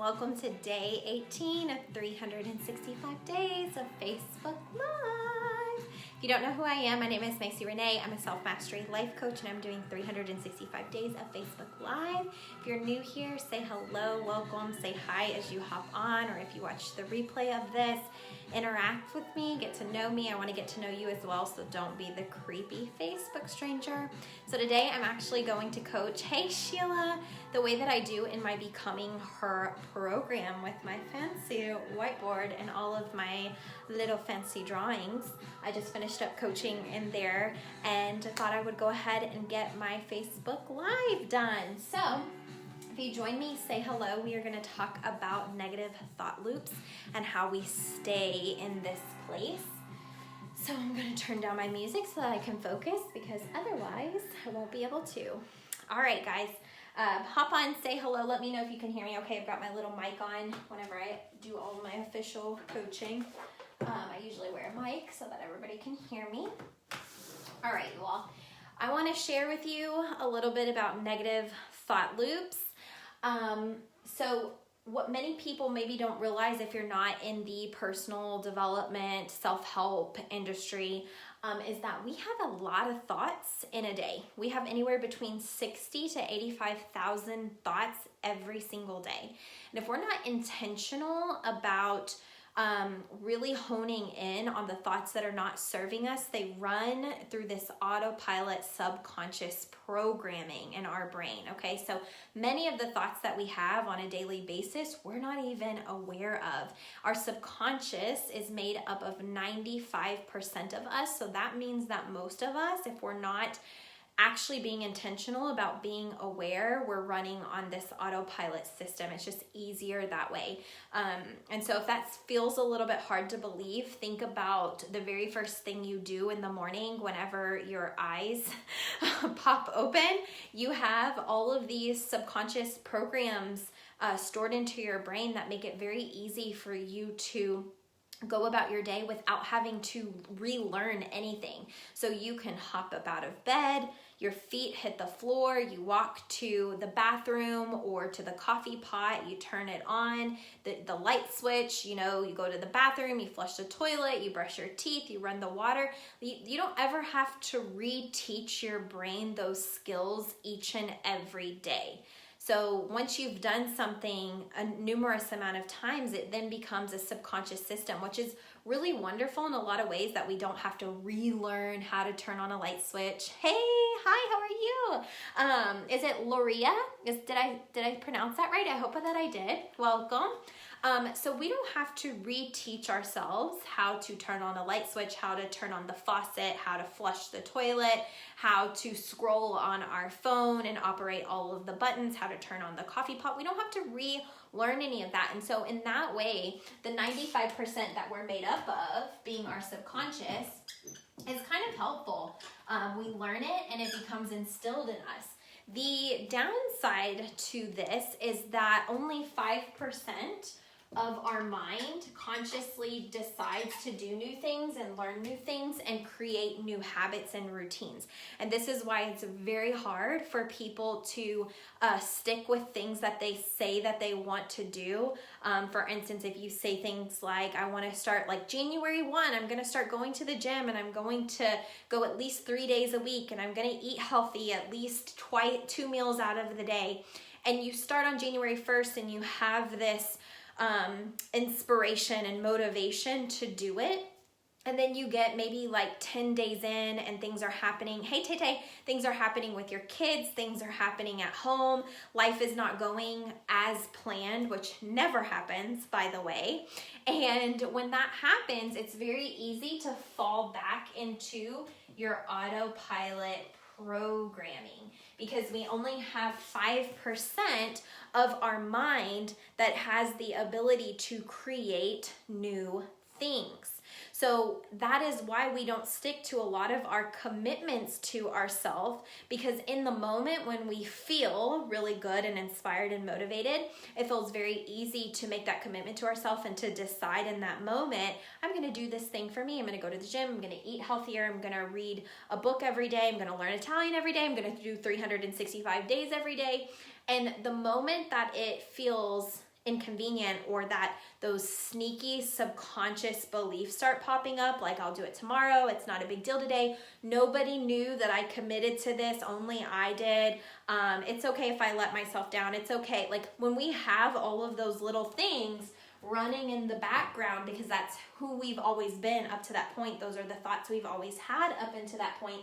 Welcome to day 18 of 365 days of Facebook Live. If you don't know who I am, my name is Macy Renee. I'm a self-mastery life coach and I'm doing 365 days of Facebook Live. If you're new here, say hello, welcome, say hi as you hop on, or if you watch the replay of this, interact with me, get to know me. I want to get to know you as well, so don't be the creepy Facebook stranger. So today I'm actually going to coach, hey Sheila, the way that I do in my Becoming Her program with my fancy whiteboard and all of my little fancy drawings. I just finished up coaching in there and thought I would go ahead and get my Facebook Live done. So if you join me, say hello. We are going to talk about negative thought loops and how we stay in this place. So I'm going to turn down my music so that I can focus, because otherwise I won't be able to. All right, guys. Hop on, say hello. Let me know if you can hear me. Okay, I've got my little mic on whenever I do all of my official coaching. I usually wear a mic so that everybody can hear me. All right, you all. I want to share with you a little bit about negative thought loops. So what many people maybe don't realize, if you're not in the personal development, self-help industry, is that we have a lot of thoughts in a day. We have anywhere between 60 to 85,000 thoughts every single day. And if we're not intentional about really honing in on the thoughts that are not serving us, they run through this autopilot subconscious programming in our brain. Okay, so many of the thoughts that we have on a daily basis, we're not even aware of. Our subconscious is made up of 95% of us. So that means that most of us, if we're not actually being intentional about being aware, we're running on this autopilot system. It's just easier that way. And so if that feels a little bit hard to believe, think about the very first thing you do in the morning whenever your eyes pop open. You have all of these subconscious programs stored into your brain that make it very easy for you to go about your day without having to relearn anything. So you can hop up out of bed, your feet hit the floor, you walk to the bathroom or to the coffee pot, you turn it on, the light switch, you go to the bathroom, you flush the toilet, you brush your teeth, you run the water. You don't ever have to reteach your brain those skills each and every day. So once you've done something a numerous amount of times, it then becomes a subconscious system, which is really wonderful in a lot of ways, that we don't have to relearn how to turn on a light switch. Hey, hi, how are you? Is it Loria? Did I pronounce that right? I hope that I did. Welcome. So we don't have to reteach ourselves how to turn on a light switch, how to turn on the faucet, how to flush the toilet, how to scroll on our phone and operate all of the buttons, how to turn on the coffee pot. We don't have to relearn any of that. And so in that way, the 95% that we're made up of, being our subconscious, is kind of helpful. We learn it and it becomes instilled in us. The downside to this is that only 5% of our mind consciously decides to do new things and learn new things and create new habits and routines. And this is why it's very hard for people to stick with things that they say that they want to do. For instance, if you say things like, I want to start like January 1, I'm going to start going to the gym and I'm going to go at least 3 days a week and I'm going to eat healthy at least 2 meals out of the day. And you start on January 1st and you have this inspiration and motivation to do it. And then you get maybe like 10 days in and things are happening. Hey, Tay, things are happening with your kids. Things are happening at home. Life is not going as planned, which never happens, by the way. And when that happens, it's very easy to fall back into your autopilot programming, because we only have 5% of our mind that has the ability to create new things. So that is why we don't stick to a lot of our commitments to ourselves, because in the moment when we feel really good and inspired and motivated, it feels very easy to make that commitment to ourselves and to decide in that moment, I'm going to do this thing for me. I'm going to go to the gym. I'm going to eat healthier. I'm going to read a book every day. I'm going to learn Italian every day. I'm going to do 365 days every day. And the moment that it feels inconvenient, or that those sneaky subconscious beliefs start popping up, like I'll do it tomorrow, it's not a big deal today, nobody knew that I committed to this, only I did, it's okay if I let myself down, it's okay. Like when we have all of those little things running in the background, because that's who we've always been up to that point, those are the thoughts we've always had up into that point,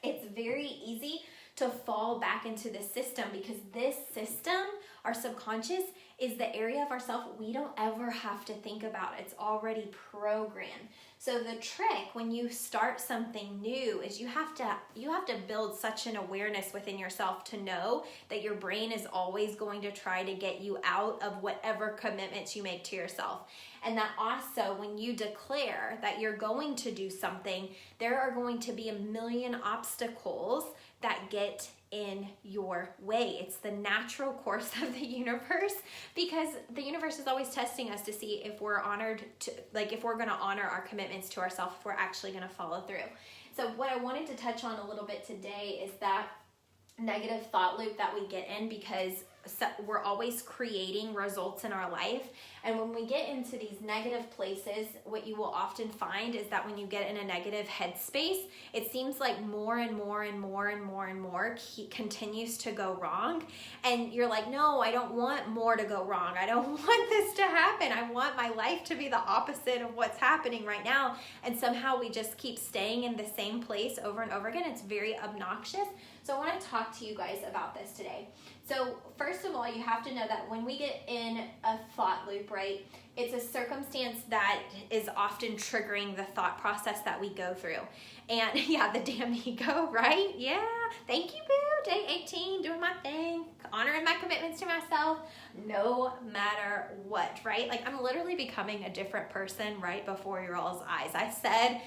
it's very easy to fall back into this system, because this system, our subconscious, is the area of ourself we don't ever have to think about. It's already programmed. So the trick when you start something new is you have to build such an awareness within yourself to know that your brain is always going to try to get you out of whatever commitments you make to yourself. And that also when you declare that you're going to do something, there are going to be a million obstacles that get in your way. It's the natural course of the universe, because the universe is always testing us to see if we're if we're going to honor our commitments to ourselves, if we're actually going to follow through. So what I wanted to touch on a little bit today is that negative thought loop that we get in, because we're always creating results in our life. And when we get into these negative places, what you will often find is that when you get in a negative headspace, it seems like more and more and more and more and more continues to go wrong. And you're like, no, I don't want more to go wrong. I don't want this to happen. I want my life to be the opposite of what's happening right now. And somehow we just keep staying in the same place over and over again. It's very obnoxious. So I want to talk to you guys about this today. So first of all, you have to know that when we get in a thought loop, right, it's a circumstance that is often triggering the thought process that we go through. And yeah, the damn ego, right? Yeah, thank you, boo. Day 18, doing my thing, honoring my commitments to myself, no matter what, right? Like I'm literally becoming a different person right before your all's eyes. I said,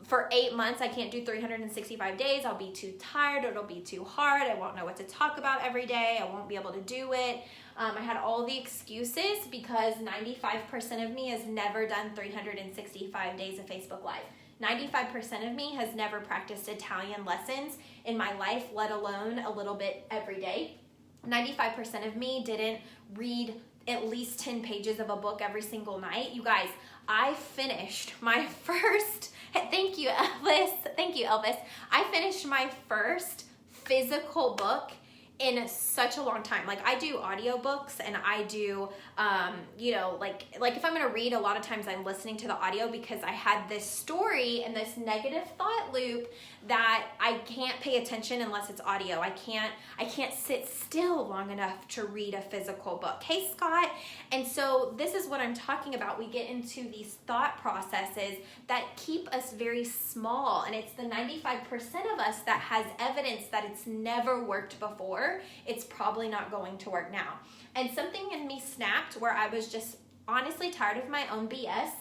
for 8 months, I can't do 365 days. I'll be too tired. It'll be too hard. I won't know what to talk about every day. I won't be able to do it. I had all the excuses because 95% of me has never done 365 days of Facebook Live. 95% of me has never practiced Italian lessons in my life, let alone a little bit every day. 95% of me didn't read at least 10 pages of a book every single night. You guys, I finished my first... Thank you, Elvis. Thank you, Elvis. I finished my first physical book in such a long time. Like I do audiobooks and I do, like if I'm going to read, a lot of times I'm listening to the audio because I had this story and this negative thought loop that I can't pay attention unless it's audio. I can't sit still long enough to read a physical book. Hey, Scott. And so this is what I'm talking about. We get into these thought processes that keep us very small. And it's the 95% of us that has evidence that it's never worked before. It's probably not going to work now. And something in me snapped where I was just honestly tired of my own BS.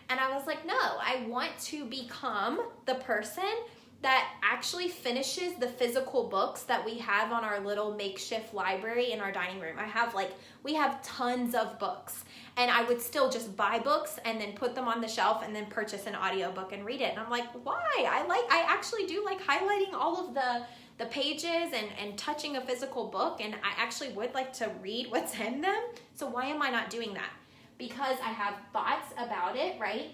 And I was like, no, I want to become the person that actually finishes the physical books that we have on our little makeshift library in our dining room. We have tons of books, and I would still just buy books and then put them on the shelf and then purchase an audiobook and read it. And I'm like, why? I actually do like highlighting all of the pages and touching a physical book, and I actually would like to read what's in them. So why am I not doing that? Because I have thoughts about it, right?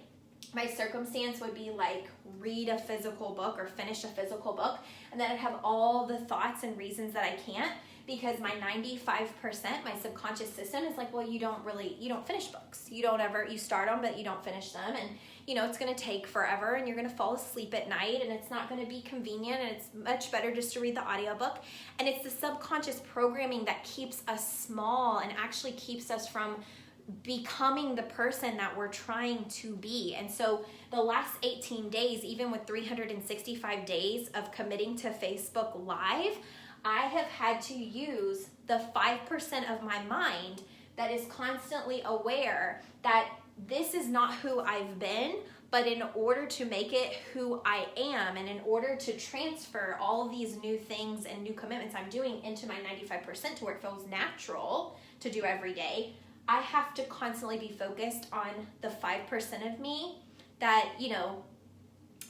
My circumstance would be like read a physical book or finish a physical book, and then I'd have all the thoughts and reasons that I can't, because my 95%, my subconscious system is like, well, you don't finish books. You start them, but you don't finish them. And it's going to take forever and you're going to fall asleep at night and it's not going to be convenient, and it's much better just to read the audiobook. And it's the subconscious programming that keeps us small and actually keeps us from becoming the person that we're trying to be. And so the last 18 days, even with 365 days of committing to Facebook Live, I have had to use the 5% of my mind that is constantly aware that this is not who I've been, but in order to make it who I am, and in order to transfer all these new things and new commitments I'm doing into my 95% to where it feels natural to do every day, I have to constantly be focused on the 5% of me that,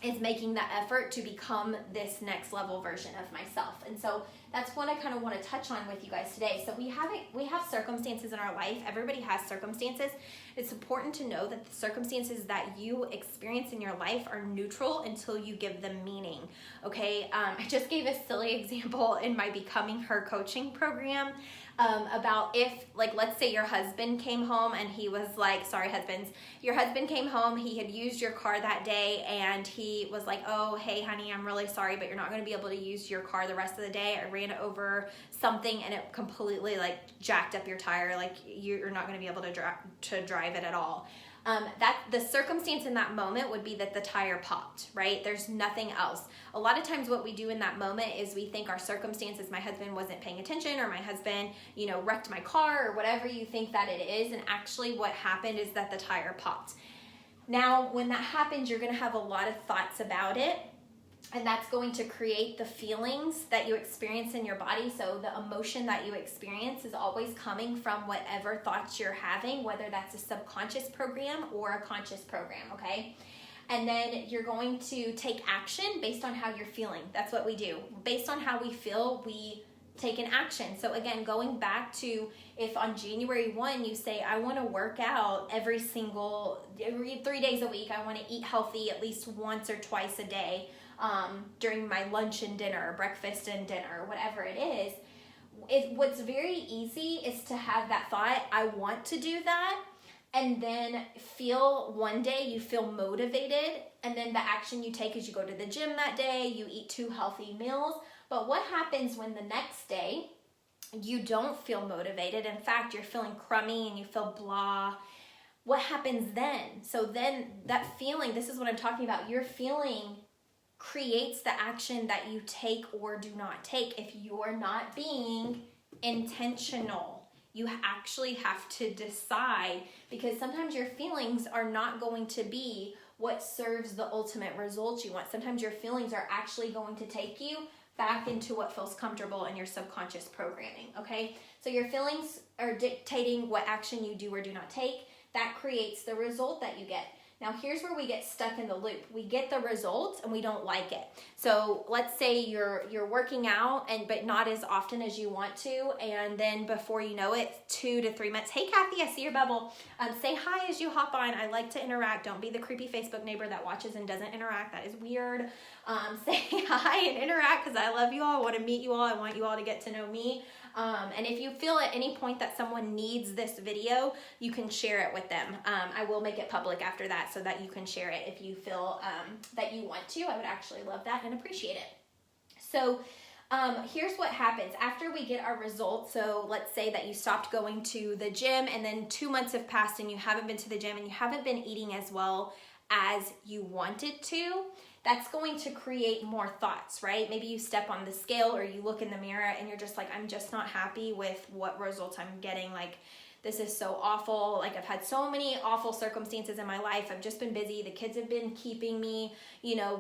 is making the effort to become this next level version of myself. And so that's what I kind of want to touch on with you guys today. So we have circumstances in our life. Everybody has circumstances. It's important to know that the circumstances that you experience in your life are neutral until you give them meaning. Okay, I just gave a silly example in my Becoming Her coaching program about if, like, let's say your husband came home and he was like, sorry husbands, your husband came home, he had used your car that day and he was like, oh, hey honey, I'm really sorry, but you're not going to be able to use your car the rest of the day. I ran over something and it completely like jacked up your tire. Like you're not going to be able to drive it at all. That the circumstance in that moment would be that the tire popped, right? There's nothing else. A lot of times what we do in that moment is we think our circumstances, my husband wasn't paying attention, or my husband, wrecked my car, or whatever you think that it is. And actually what happened is that the tire popped. Now, when that happens, you're going to have a lot of thoughts about it. And that's going to create the feelings that you experience in your body. So the emotion that you experience is always coming from whatever thoughts you're having, whether that's a subconscious program or a conscious program, okay? And then you're going to take action based on how you're feeling. That's what we do. Based on how we feel, we take an action. So again, going back to if on January 1 you say, I want to work out every 3 days a week, I want to eat healthy at least once or twice a day, during my lunch and dinner, breakfast and dinner, whatever it is, what's very easy is to have that thought, I want to do that, and then one day you feel motivated, and then the action you take is you go to the gym that day, you eat 2 healthy meals. But what happens when the next day you don't feel motivated? In fact, you're feeling crummy and you feel blah. What happens then? So then that feeling, this is what I'm talking about, your feeling creates the action that you take or do not take. If you're not being intentional, you actually have to decide, because sometimes your feelings are not going to be what serves the ultimate result you want. Sometimes your feelings are actually going to take you back into what feels comfortable in your subconscious programming, okay? So your feelings are dictating what action you do or do not take. That creates the result that you get. Now here's where we get stuck in the loop. We get the results and we don't like it. So let's say you're working out but not as often as you want to, and then before you know it, 2 to 3 months, hey Kathy, I see your bubble. Say hi as you hop on. I like to interact. Don't be the creepy Facebook neighbor that watches and doesn't interact. That is weird. Say hi and interact, because I love you all. I want to meet you all. I want you all to get to know me. And if you feel at any point that someone needs this video, you can share it with them. I will make it public after that so that you can share it if you feel that you want to. I would actually love that and appreciate it. So here's what happens after we get our results. So let's say that you stopped going to the gym and then 2 months have passed and you haven't been to the gym and you haven't been eating as well as you wanted to. That's going to create more thoughts, right? Maybe you step on the scale or you look in the mirror and you're just like, I'm just not happy with what results I'm getting. Like, this is so awful. Like, I've had so many awful circumstances in my life. I've just been busy. The kids have been keeping me,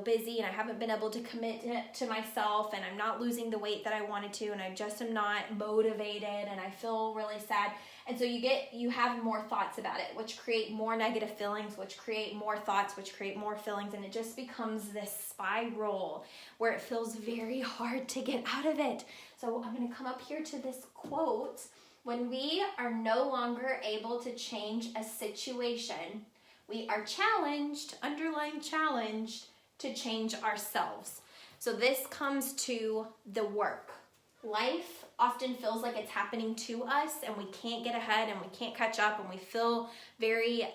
busy, and I haven't been able to commit to myself, and I'm not losing the weight that I wanted to, and I just am not motivated, and I feel really sad. And so you have more thoughts about it, which create more negative feelings, which create more thoughts, which create more feelings, and it just becomes this spiral where it feels very hard to get out of it. So I'm going to come up here to this quote. When we are no longer able to change a situation, we are challenged, underlying challenged, to change ourselves. So this comes to the work. Life often feels like it's happening to us and we can't get ahead and we can't catch up, and we feel very,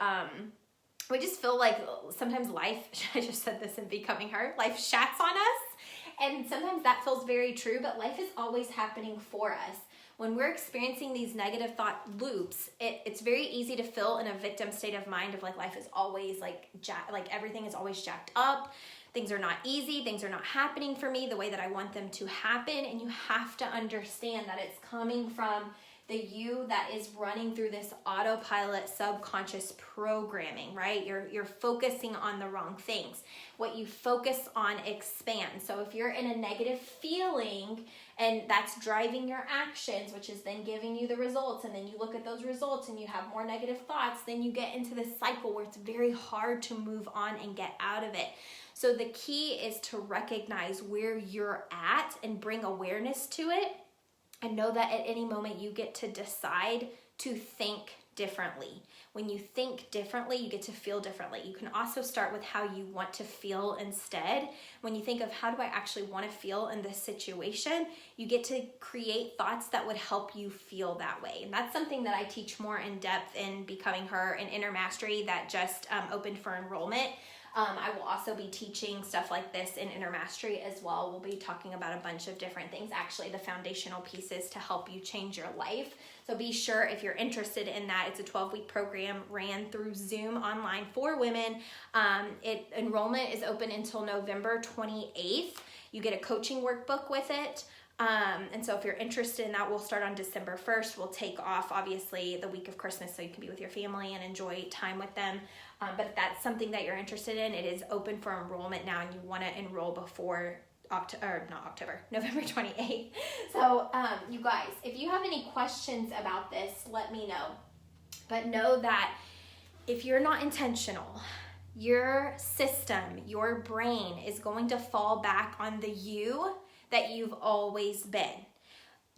we just feel like sometimes life, I just said this in Becoming Her, life shats on us. And sometimes that feels very true, but life is always happening for us. When we're experiencing these negative thought loops, it's very easy to feel in a victim state of mind of like life is always like everything is always jacked up. Things are not easy. Things are not happening for me the way that I want them to happen. And you have to understand that it's coming from the you that is running through this autopilot subconscious programming, right? You're focusing on the wrong things. What you focus on expands. So if you're in a negative feeling and that's driving your actions, which is then giving you the results, and then you look at those results and you have more negative thoughts, then you get into this cycle where it's very hard to move on and get out of it. So the key is to recognize where you're at and bring awareness to it, and know that at any moment you get to decide to think differently. When you think differently, you get to feel differently. You can also start with how you want to feel instead. When you think of how do I actually want to feel in this situation, you get to create thoughts that would help you feel that way. And that's something that I teach more in depth in Becoming Her and Inner Mastery that just opened for enrollment. I will also be teaching stuff like this in Inner Mastery as well. We'll be talking about a bunch of different things, actually the foundational pieces to help you change your life. So be sure if you're interested in that, it's a 12-week program ran through Zoom online for women. Enrollment is open until November 28th. You get a coaching workbook with it. And so if you're interested in that, we'll start on December 1st. We'll take off, obviously, the week of Christmas so you can be with your family and enjoy time with them. But if that's something that you're interested in, it is open for enrollment now, and you want to enroll before November 28th. So you guys, if you have any questions about this, let me know. But know that if you're not intentional, your system, your brain is going to fall back on the you that you've always been.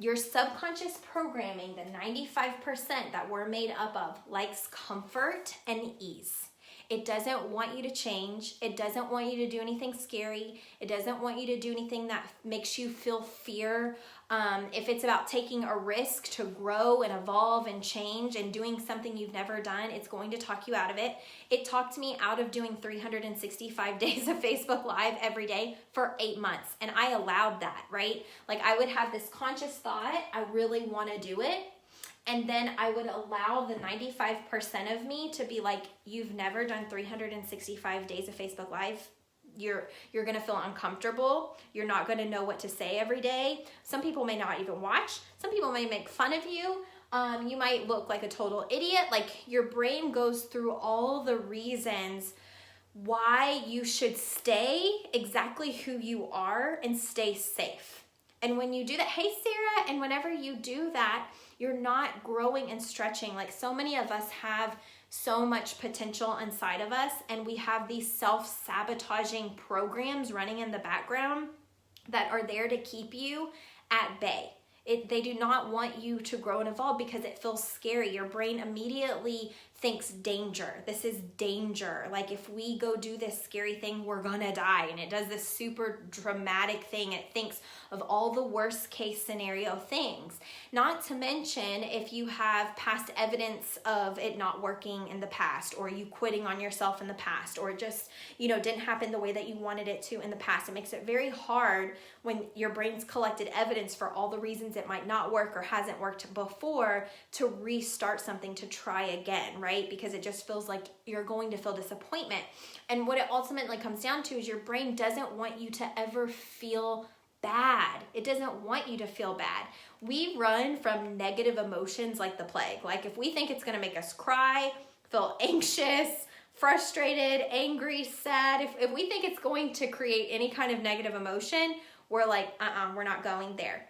Your subconscious programming, the 95% that we're made up of, likes comfort and ease. It doesn't want you to change. It doesn't want you to do anything scary. It doesn't want you to do anything that makes you feel fear. If it's about taking a risk to grow and evolve and change and doing something you've never done, it's going to talk you out of it. It talked me out of doing 365 days of Facebook Live every day for 8 months. And I allowed that, right? Like I would have this conscious thought, I really want to do it. And then I would allow the 95% of me to be like, you've never done 365 days of Facebook Live. You're going to feel uncomfortable. You're not going to know what to say every day. Some people may not even watch. Some people may make fun of you. You might look like a total idiot. Like your brain goes through all the reasons why you should stay exactly who you are and stay safe. And when you do that, hey Sarah, and whenever you do that, you're not growing and stretching. Like so many of us have so much potential inside of us, and we have these self-sabotaging programs running in the background that are there to keep you at bay. They do not want you to grow and evolve because it feels scary. Your brain immediately thinks danger. This is danger. Like if we go do this scary thing, we're gonna die. And it does this super dramatic thing. It thinks of all the worst case scenario things. Not to mention if you have past evidence of it not working in the past, or you quitting on yourself in the past, or it just, didn't happen the way that you wanted it to in the past. It makes it very hard when your brain's collected evidence for all the reasons it might not work or hasn't worked before to restart something, to try again, right? Because it just feels like you're going to feel disappointment. And what it ultimately comes down to is your brain doesn't want you to ever feel bad. It doesn't want you to feel bad. We run from negative emotions like the plague. Like if we think it's going to make us cry, feel anxious, frustrated, angry, sad, if we think it's going to create any kind of negative emotion, we're like, we're not going there.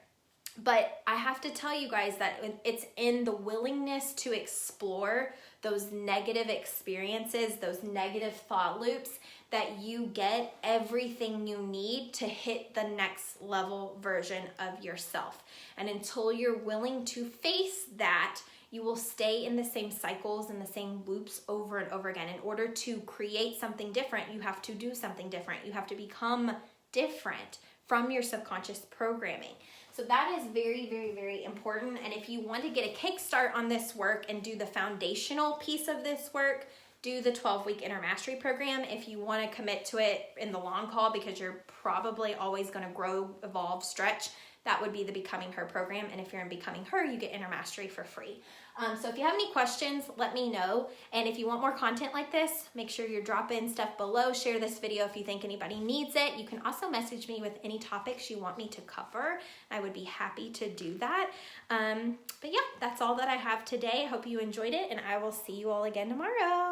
But I have to tell you guys that it's in the willingness to explore those negative experiences, those negative thought loops, that you get everything you need to hit the next level version of yourself. And until you're willing to face that, you will stay in the same cycles and the same loops over and over again. In order to create something different, you have to do something different. You have to become different from your subconscious programming. So that is very, very, very important. And if you want to get a kickstart on this work and do the foundational piece of this work, do the 12-week Inner Mastery program if you want to commit to it in the long haul, because you're probably always going to grow, evolve, stretch. That would be the Becoming Her program. And if you're in Becoming Her, you get Inner Mastery for free. So if you have any questions, let me know. And if you want more content like this, make sure you're dropping stuff below. Share this video if you think anybody needs it. You can also message me with any topics you want me to cover. I would be happy to do that. But yeah, that's all that I have today. I hope you enjoyed it, and I will see you all again tomorrow.